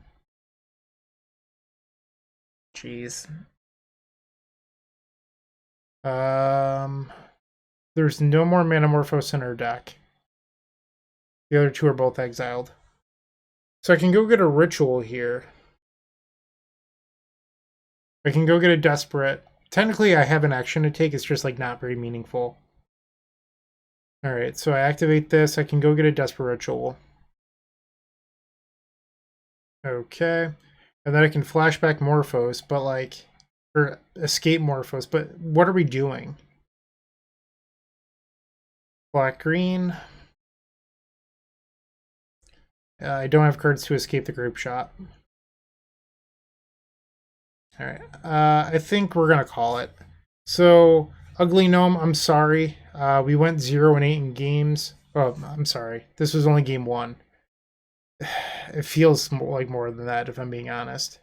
Jeez. There's no more Manamorphose in our deck. The other two are both exiled. So I can go get a ritual here. I can go get a desperate. Technically, I have an action to take. It's just like not very meaningful. Alright, so I activate this. I can go get a desperate ritual. Okay. And then I can flashback Morphos, but like, or escape Morphos, but what are we doing? Black, green. I don't have cards to escape the group shot. Alright, I think we're going to call it. So, Ugly Gnome, I'm sorry. We went 0-8 in games. Oh, I'm sorry. This was only game 1. It feels like more than that, if I'm being honest.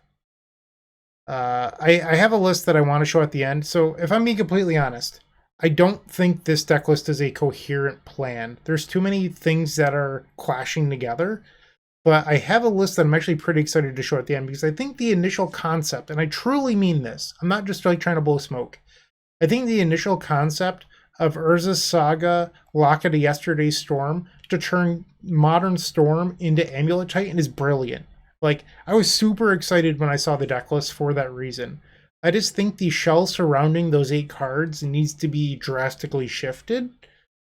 I have a list that I want to show at the end. So, if I'm being completely honest, I don't think this deck list is a coherent plan. There's too many things that are clashing together. But I have a list that I'm actually pretty excited to show at the end because I think the initial concept, and I truly mean this, I'm not just like trying to blow smoke. I think the initial concept of Urza's Saga, Locket of Yesterdays Storm to turn modern Storm into Amulet Titan is brilliant. Like, I was super excited when I saw the deck list for that reason. I just think the shell surrounding those 8 cards needs to be drastically shifted.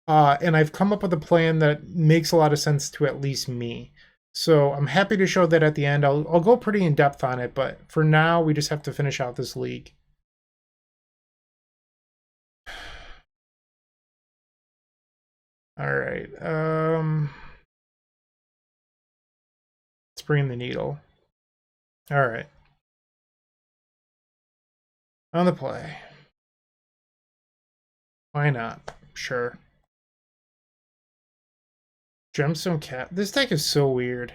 And I've come up with a plan that makes a lot of sense to at least me. So I'm happy to show that at the end. I'll go pretty in depth on it, but for now, we just have to finish out this league. All right. Let's bring the needle. All right. On the play. Why not? Sure. Gemstone Cat. This deck is so weird.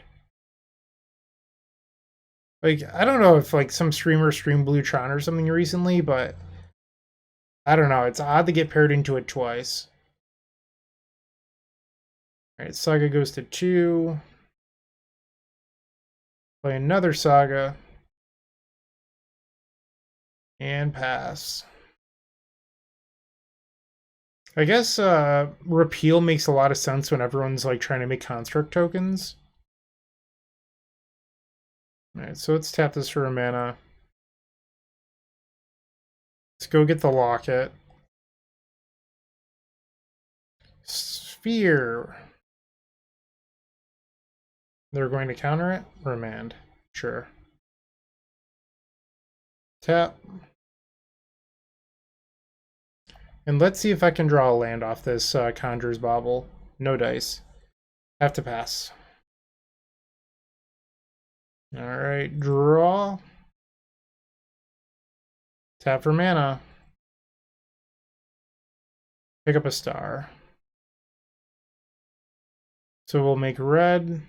Like, I don't know if like some streamer streamed Blue Tron or something recently, but I don't know. It's odd to get paired into it twice. All right, Saga goes to 2. Play another Saga. And pass. I guess repeal makes a lot of sense when everyone's like trying to make construct tokens. Alright, so let's tap this for a mana. Let's go get the locket. Sphere. They're going to counter it? Remand. Sure. Tap. And let's see if I can draw a land off this Conjurer's Bauble. No dice. Have to pass. Alright, draw. Tap for mana. Pick up a star. So we'll make red.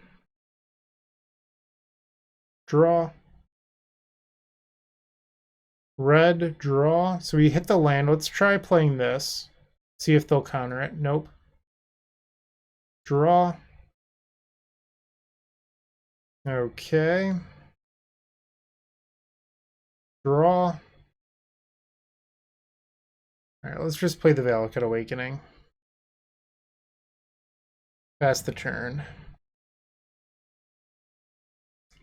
Draw. Red, draw. So we hit the land. Let's try playing this. See if they'll counter it. Nope. Draw. Okay. Draw. Alright, let's just play the Valakut Awakening. Pass the turn.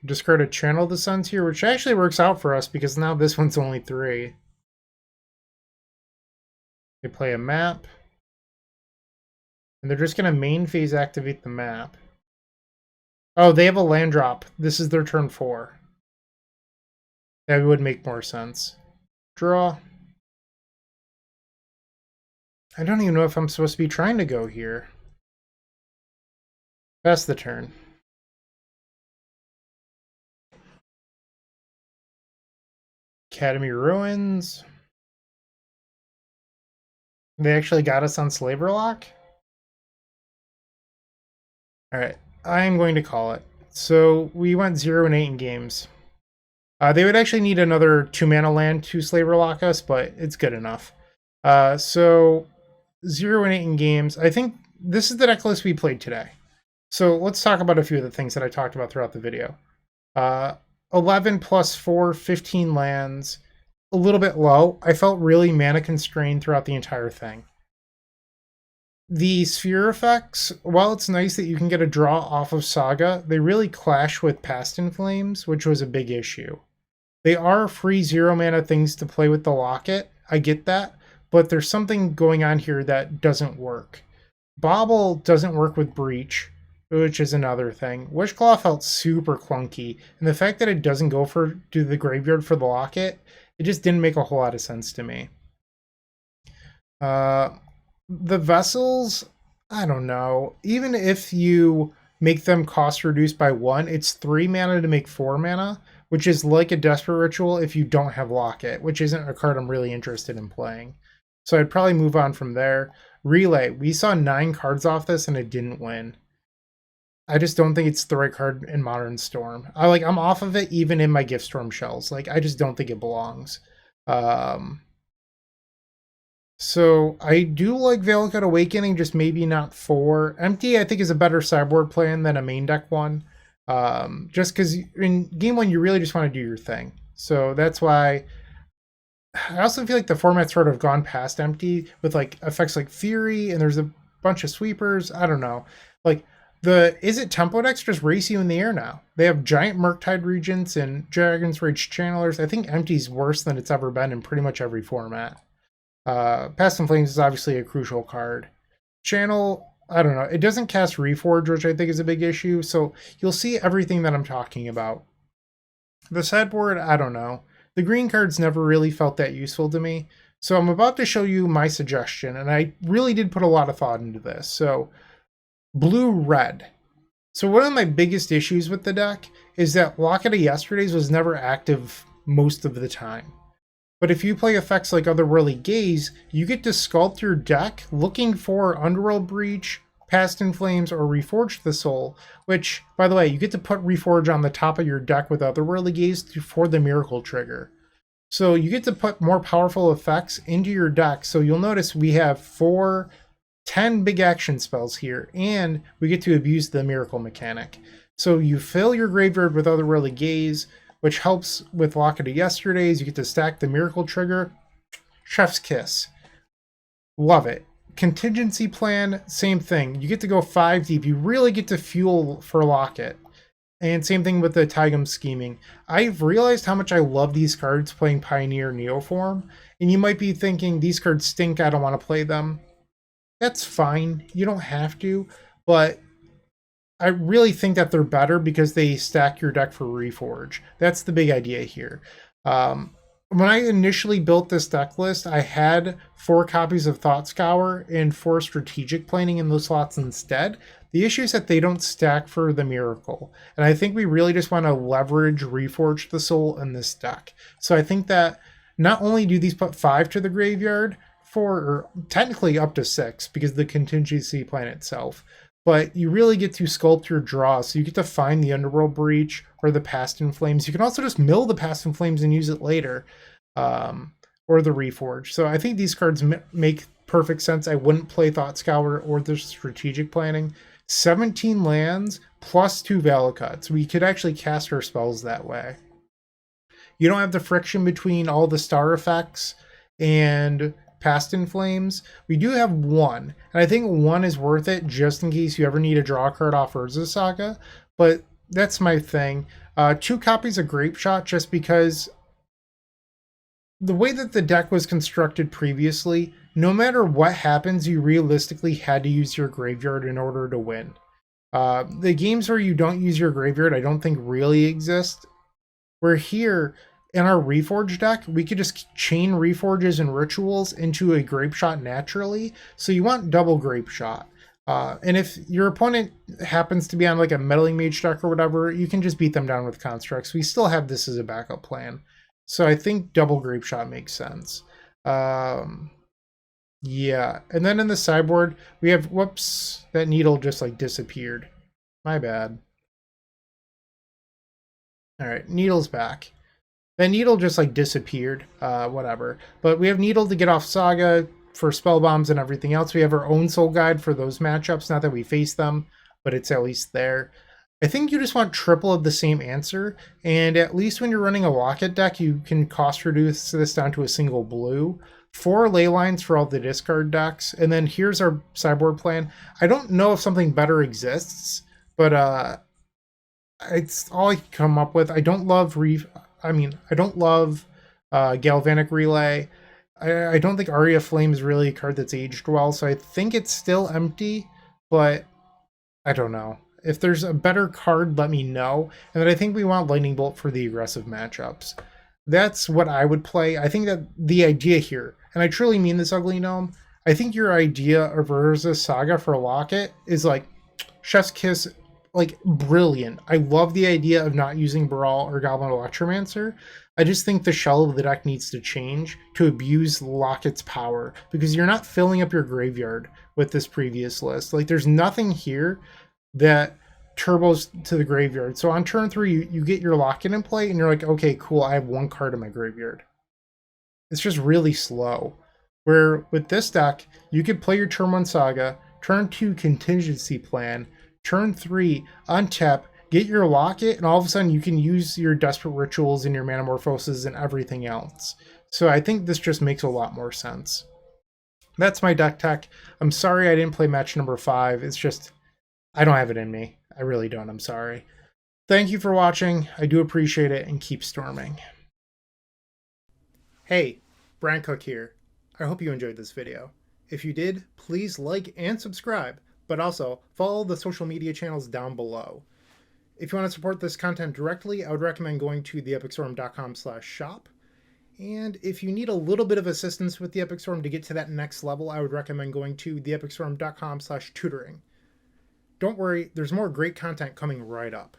Discard a Channel of the Suns here, which actually works out for us because now this one's only 3. They play a map. And they're just going to main phase activate the map. Oh, they have a land drop. This is their turn 4. That would make more sense. Draw. I don't even know if I'm supposed to be trying to go here. Pass the turn. Academy Ruins. They actually got us on Slaver Lock? All right, I'm going to call it. So we went 0-8 in games. They would actually need another 2 mana land to Slaver lock us, but it's good enough. So 0-8 in games. I think this is the deck list we played today. So let's talk about a few of the things that I talked about throughout the video. Uh, 11 plus 4, 15 lands. A little bit low. I felt really mana constrained throughout the entire thing. The sphere effects, while it's nice that you can get a draw off of Saga, they really clash with Past in Flames, which was a big issue. They are free 0 mana things to play with the Locket. I get that, but there's something going on here that doesn't work. Bobble doesn't work with Breach, which is another thing. Wishclaw felt super clunky, and the fact that it doesn't go to the graveyard for the Locket, it just didn't make a whole lot of sense to me. The vessels, I don't know. Even if you make them cost reduced by 1, it's 3 mana to make 4 mana, which is like a Desperate Ritual if you don't have Locket, which isn't a card I'm really interested in playing. So I'd probably move on from there. Relay, we saw 9 cards off this and it didn't win. I just don't think it's the right card in Modern Storm. I'm off of it even in my Gift Storm shells. I just don't think it belongs. So I do like Valakut Awakening, just maybe not 4. Empty, I think, is a better sideboard plan than a main deck one. Just because in game 1, you really just want to do your thing. So that's why I also feel like the format's sort of gone past Empty with effects like Fury, and there's a bunch of sweepers. I don't know. Izzet Tempo decks just race you in the air now. They have giant Murktide Regents and Dragon's Rage Channelers. I think Empty's worse than it's ever been in pretty much every format. Past in Flames is obviously a crucial card. Channel, I don't know. It doesn't cast Reforge, which I think is a big issue. So you'll see everything that I'm talking about. The sideboard, I don't know. The green cards never really felt that useful to me. So I'm about to show you my suggestion, and I really did put a lot of thought into this. So blue-red. So one of my biggest issues with the deck is that Locket of Yesterdays was never active most of the time. But if you play effects like Otherworldly Gaze, you get to sculpt your deck looking for Underworld Breach, Past in Flames, or Reforge the Soul, which, by the way, you get to put Reforge on the top of your deck with Otherworldly Gaze for the Miracle trigger. So you get to put more powerful effects into your deck. So you'll notice we have 10 big action spells here, and we get to abuse the Miracle mechanic. So you fill your graveyard with Otherworldly Gaze, which helps with Locket of Yesterdays. You get to stack the Miracle trigger. Chef's kiss. Love it. Contingency plan, same thing. You get to go 5 deep. You really get to fuel for Locket. And same thing with the Taigam scheming. I've realized how much I love these cards playing Pioneer Neoform. And you might be thinking, these cards stink, I don't want to play them. That's fine. You don't have to. But I really think that they're better because they stack your deck for Reforge. That's the big idea here. When I initially built this deck list, I had 4 copies of Thought Scour and 4 strategic planning in those slots instead. The issue is that they don't stack for the Miracle. And I think we really just want to leverage Reforge the Soul in this deck. So I think that not only do these put 5 to the graveyard, or technically up to 6 because of the contingency plan itself, but you really get to sculpt your draw. So you get to find the Underworld Breach or the Past in Flames. You can also just mill the Past in Flames and use it later, or the Reforge. So I think these cards make perfect sense. I wouldn't play Thought Scour or the strategic planning. 17 lands plus 2 Valakuts. We could actually cast our spells that way. You don't have the friction between all the star effects and Past in Flames. We do have 1, and I think 1 is worth it just in case you ever need to draw a card off Urza Saga, but that's my thing. 2 copies of Grape Shot, just because the way that the deck was constructed previously, no matter what happens, you realistically had to use your graveyard in order to win. The games where you don't use your graveyard, I don't think really exist. Where here, in our Reforge deck, we could just chain Reforges and Rituals into a Grape Shot naturally. So you want double Grape Shot. And if your opponent happens to be on a Meddling Mage deck or whatever, you can just beat them down with Constructs. We still have this as a backup plan. So I think double Grape Shot makes sense. Yeah. And then in the sideboard, we have, whoops, that needle just disappeared. My bad. Alright, Needle's back. Then Needle just like disappeared. Whatever. But we have Needle to get off Saga for spell bombs and everything else. We have our own soul guide for those matchups. Not that we face them, but it's at least there. I think you just want triple of the same answer, and at least when you're running a Locket deck, you can cost reduce this down to a single blue. 4 ley lines for all the discard decks, and then here's our sideboard plan. I don't know if something better exists, but it's all I can come up with. I don't love I don't love Galvanic Relay. I don't think Aria Flame is really a card that's aged well, so I think it's still empty, but I don't know. If there's a better card, let me know. And then I think we want Lightning Bolt for the aggressive matchups. That's what I would play. I think that the idea here, and I truly mean this, Ugly Gnome, I think your idea of Urza Saga for Locket is like chef's kiss, like brilliant. I love the idea of not using Brawl or Goblin Electromancer. I just think the shell of the deck needs to change to abuse Locket's power, because you're not filling up your graveyard with this previous list. Like, there's nothing here that turbos to the graveyard. So on turn 3, you get your Locket in play, and you're like, okay, cool, I have 1 card in my graveyard. It's just really slow. Where with this deck, you could play your turn 1 Saga, turn 2 Contingency Plan, turn 3 untap, get your Locket, and all of a sudden you can use your Desperate Rituals and your Manamorphosis and everything else. So I think this just makes a lot more sense. That's my deck tech. I'm sorry I didn't play match number 5. It's just, I don't have it in me. I really don't. I'm sorry. Thank you for watching. I do appreciate it, and keep storming. Hey, Bryant Cook here. I hope you enjoyed this video. If you did, please like and subscribe, but also follow the social media channels down below. If you want to support this content directly, I would recommend going to theepicstorm.com/shop. And if you need a little bit of assistance with the Epic Storm to get to that next level, I would recommend going to theepicstorm.com/tutoring. Don't worry, there's more great content coming right up.